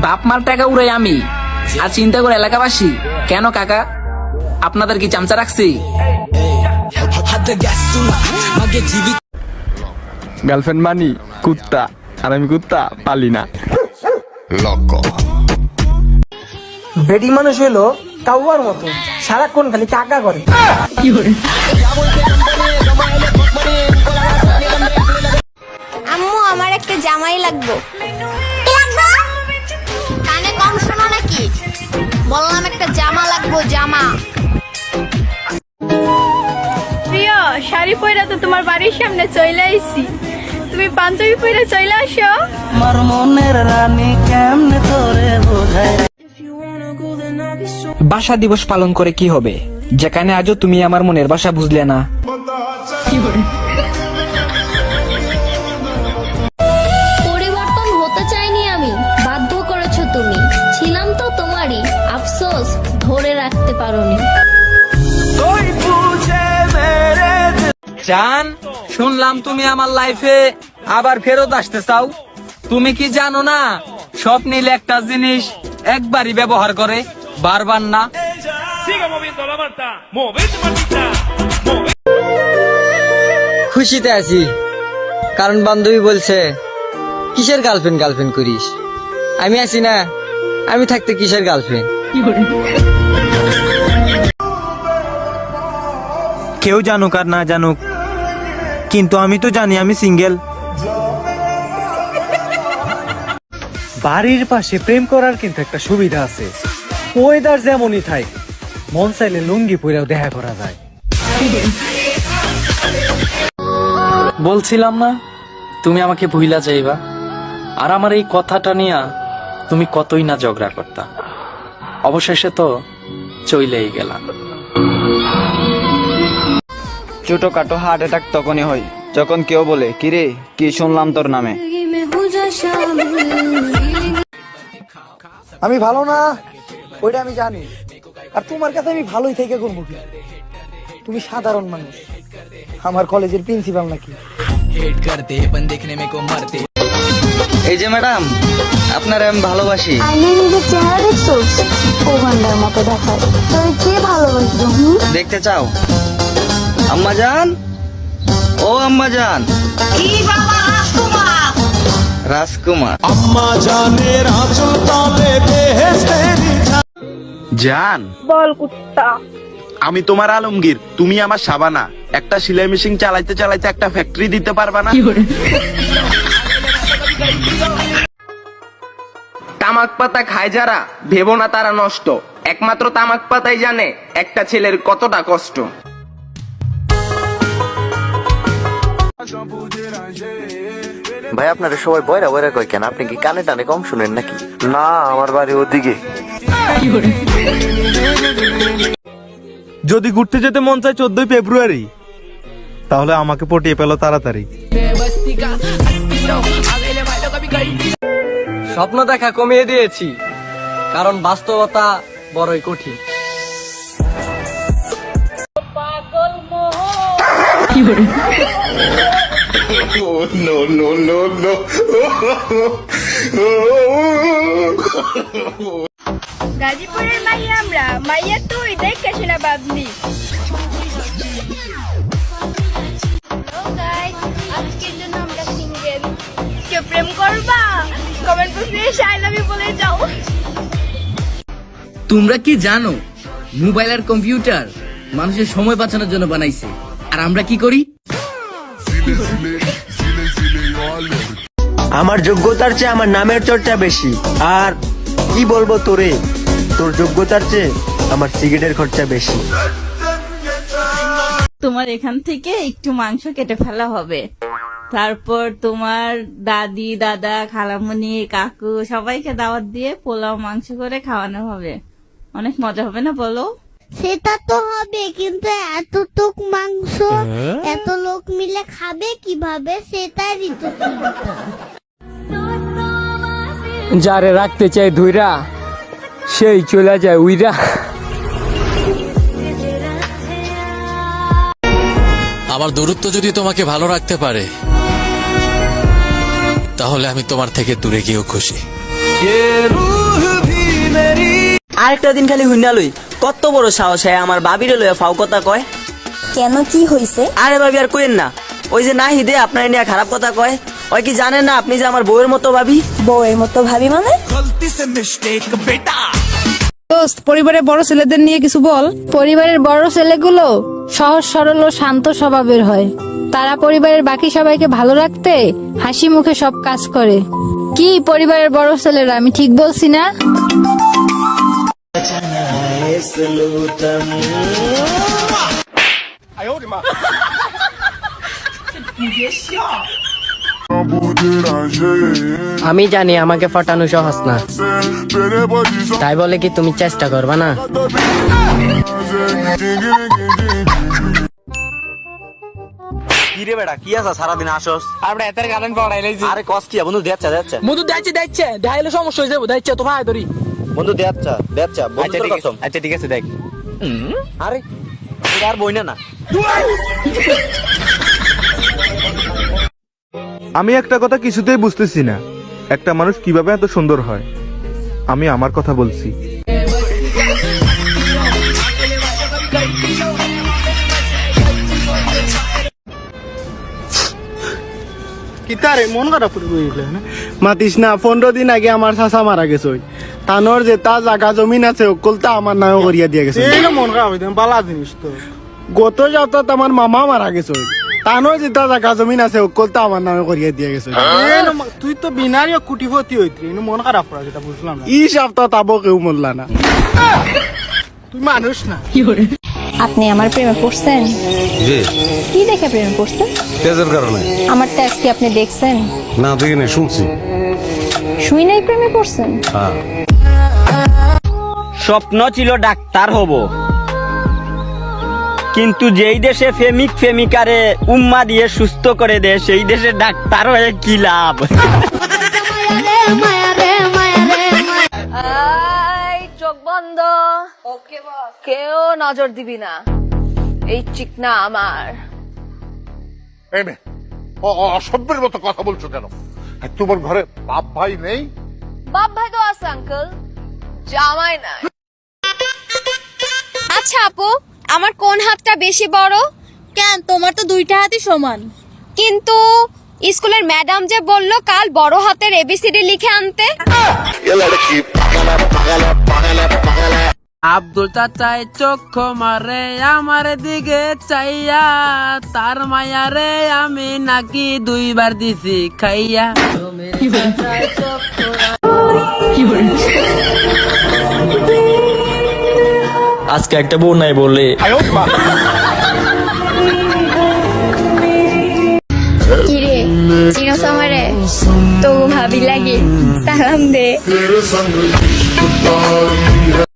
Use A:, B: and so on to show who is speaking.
A: বাপ মার টাকা উড়াই আমি, আর চিন্তা করে এলাকাবাসী কেন কাকা? আপনাদের কি চামচা রাখছি?
B: গার্লফ্রেন্ড মানি কুত্তা, আর আমি কুত্তা পালি না।
C: বেডি মানুষ হইলো কাউয়ার মতো, সারাক্ষণ খালি কাকা করে।
D: আম্মু আমার একটা জামাই লাগবে। কানে কম শোনো নাকি? বললাম একটা জামা লাগবে, জামা।
E: প্রিয়, শাড়ি পরে তো তোমার বাড়ির সামনে চলে আইছি, তুমি পাঞ্জাবি পরে চলে আসো।
C: আমার মনের রানী কেমনে তোরে বোঝায়।
F: ভাষা দিবস পালন করে কি হবে, যেখানে আজও তুমি আমার মনের ভাষা বুঝলে না।
D: পরিবর্তন হতে চাইনি আমি, বাধ্য করেছো তুমি। ছিলাম তো তোমারই, আফসোস ধরে রাখতে পারোনি।
F: জান, শুনলাম তুমি আমার লাইফে আবার ফেরত আসতে চাও। তুমি কি জানো না, সব নিলে একটা জিনিস একবারই ব্যবহার করে, বারবার না।
G: খুশিতে আছি, কারণ বান্ধবী বলছে কিসের গার্লফ্রেন্ড গার্লফ্রেন্ড করিস। আমি আছি না, আমি থাকতে কিসের গার্লফ্রেন্ড।
H: কেউ জানুক আর না জানুক, কিন্তু আমি তো জানি আমি সিঙ্গেল। বাড়ির পাশে প্রেম করার কিন্তু একটা সুবিধা আছে, ওয়েদার যেমনই থাক, মন চাইলে লুঙ্গি পরেও দেখা করা যায়।
F: বলছিলাম না তুমি আমাকে ভুইলা যাইবা, আর আমার এই কথাটা নিয়া তুমি কতই না ঝগড়া করতা, অবশেষে তো চইলেই গেলাম।
G: ছোটখাটো হার্ট অ্যাটাক তখনই হয় যখন কেউ বলে কিরে কি শুনলাম তোর নামে।
C: আমি ভালো না, ওইটা আমি জানি, আর তোমার কাছে আমি ভালোই থেকে করবো কি? তুমি সাধারণ মানুষ, আমার কলেজের প্রিন্সিপাল নাকি?
G: এই যে ম্যাডাম, আপনার আমি ভালোবাসি।
D: আইনে নিজের চেহারা দেখছোস, ওভান্ডার মতো দেখায়। তোর কে ভালোবাসবে?
G: দেখতে চাও? আম্মা জান, ও আম্মা জান।
D: কি বাবা, রাজকুমার?
G: রাজকুমার।
I: জান,
E: বল কুত্তা।
I: আমি তোমার আলমগীর, তুমি আমার সাবানা। একটা সেলাই মেশিন চালাইতে চালাইতে একটা ফ্যাক্টরি দিতে পারবা না?
J: তামাক পাতা খায় যারা, ভেবো না তারা নষ্ট। একমাত্র তামাক পাতাই জানে একটা ছেলের কতটা কষ্ট।
K: ভাই আপনারা সবাই বয়রা বয়রা কয় কেন? আপনি কি কানে টানে কম শুনেন নাকি? না, আমার বাড়ি ওদিকে।
H: যদি ঘুরতে যেতে মন চায় 14 ফেব্রুয়ারি, তাহলে আমাকে পটিয়ে পেলো তাড়াতাড়ি।
F: স্বপ্ন দেখা কমিয়ে দিয়েছি, কারণ বাস্তবতা বড়ই কঠিন।
E: গাজীপুরের মাইয়া আমরা, মাইয়া তুই দেখে শোনা বাদনি।
D: আজকের জন্য আমরা সিঙ্গেল।
E: কেউ প্রেম করবা? কমেন্ট বক্সে এসে আই লাভ ইউ বলে যাও।
A: তোমরা কি জানো, মোবাইল আর কম্পিউটার মানুষের সময় বাঁচানোর জন্য বানাইছে, আর আমরা কি করি?
H: আমার যোগ্যতার চেয়ে আমার নামের চর্চা বেশি। আর কি বলবো তোরে, তোর যোগ্যতার চেয়ে আমার সিগারেটের খরচা বেশি।
E: তোমার এখান থেকে একটু মাংস কেটে ফেলা হবে, তারপর তোমার দাদি, দাদা, খালামণি, কাকু সবাইকে দাওয়াত দিয়ে পোলাও মাংস করে খাওয়ানো হবে। অনেক মজা হবে না বলো?
D: সেটা তো হবে, কিন্তু এতটুক মাংস এত লোক মিলে খাবে কিভাবে, সেটাই তো চিন্তা।
F: যারে রাখতে চাই ধুইরা, সেই চলে যায় উইরা।
L: আমার দূরত্ব যদি তোমাকে ভালো রাখতে পারে, তাহলে আমি তোমার থেকে দূরে গিয়েও খুশি।
G: আরেকটা দিন খালি হুইনা লই, কত বড় সাহস হয় আমার বাবিরে লইয়া ফাও কথা কয়।
M: কেন, কি হইছে?
G: আরে ভাবি আর কইেন না, ওই যে নাহিদে আপনার নিয়ে খারাপ কথা কয়। ওই কি জানেন না আপনি যে আমার বউয়ের মতো ভাবি?
M: বউয়ের মতো ভাবি মানে?
E: দোস্ত, পরিবারের বড় ছেলেদের নিয়ে কিছু বল। পরিবারের বড় ছেলেগুলো সহজ সরল ও শান্ত স্বভাবের হয়। তারা পরিবারের বাকি সবাইকে ভালো রাখতে হাসি মুখে সব কাজ করে। কি পরিবারের বড় ছেলেরা, আমি ঠিক বলছি না?
G: আমি জানি আমাকে পটানো সহজ না, তাই বলে কি তুমি চেষ্টা করবা না?
K: কি রে বেটা, কি আছে সারাদিন আসস?
F: আমরা এতের কারণ পড়াই লাইছি।
K: আরে কস কি বন্ধু, দেখছা দেখছা
F: মধু দেখছে দেখাইলে সমস্যা হয়ে যাবো। দেখছে তো ভাই ধরি
K: বন্ধু, দেখছা দেখছা বন্ধু তোর কসম।
F: আচ্ছা ঠিক আছে দেখ।
K: আরে এটা আর বইনা না।
B: আমি একটা কথা কিছুতেই বুঝতেছি না, একটা মানুষ কিভাবে এত সুন্দর হয়। আমি আমার কথা বলছি।
C: কিতারে মন খারাপ করে বইলে মাতিস না। 15 দিন আগে আমার চাচা মারা গেছে, তানোর যে তা জায়গা জমিন আছে ওকলটা আমার নামে করিয়া দিয়ে গেছে। এই মন খারাপ হইতে বালা জিনিস তো। গত যাত্রাত আমার মামা মারা গেছে, তানোর যে তা জায়গা জমিন আছে ওকলটা আমার নামে করিয়া দিয়ে গেছে। তুই তো বিনারি কুটিপতি হইতি, মন খারাপ করা যেটা বুঝলাম না। ই সপ্তাহ তাবো কেউ মরলা না, তুই মানুষ না।
M: আপনি আমার প্রেমে পড়ছেন? কি দেখে প্রেমে পড়ছেন?
L: তেজের কারণে
M: আমার টেক্সট কি আপনি দেখছেন?
L: না, দেখি না, শুনছি।
M: শুই নাই প্রেমে পড়ছেন?
G: স্বপ্ন ছিল ডাক্তার হব, কিন্তু যেই দেশে প্রেমিকারে উম্মা দিয়ে সুস্থ করে দেয় সেই দেশে ডাক্তার হয়ে কি লাভ?
M: চোখ বন্ধ, ওকে বস। কেউ নজর দিবি না, এই চিকনা আমার।
N: অসভ্যের মতো কথা বলছো কেন? তোমার ঘরে বাপ ভাই নেই?
M: বাপ ভাই তো আছে আঙ্কেল, জামাই নাই। আচ্ছা আপু, আমার কোন হাতটা বেশি বড়? কেন, তোমার তো দুইটা হাতই সমান। কিন্তু স্কুলের ম্যাডাম যে বললো কাল বড় হাতের ABCD লিখে আনতে।
F: আব্দুল চাচাই চোখ মারে আমার দিকে চাইয়া, তার মায়ারে আমি নাকি 2 বার দিছি খাইয়া।
G: আজকে একটা বউ নাই বলে
D: কিরে চিনোস আমারে? তো ভাবি লাগে সালাম দে।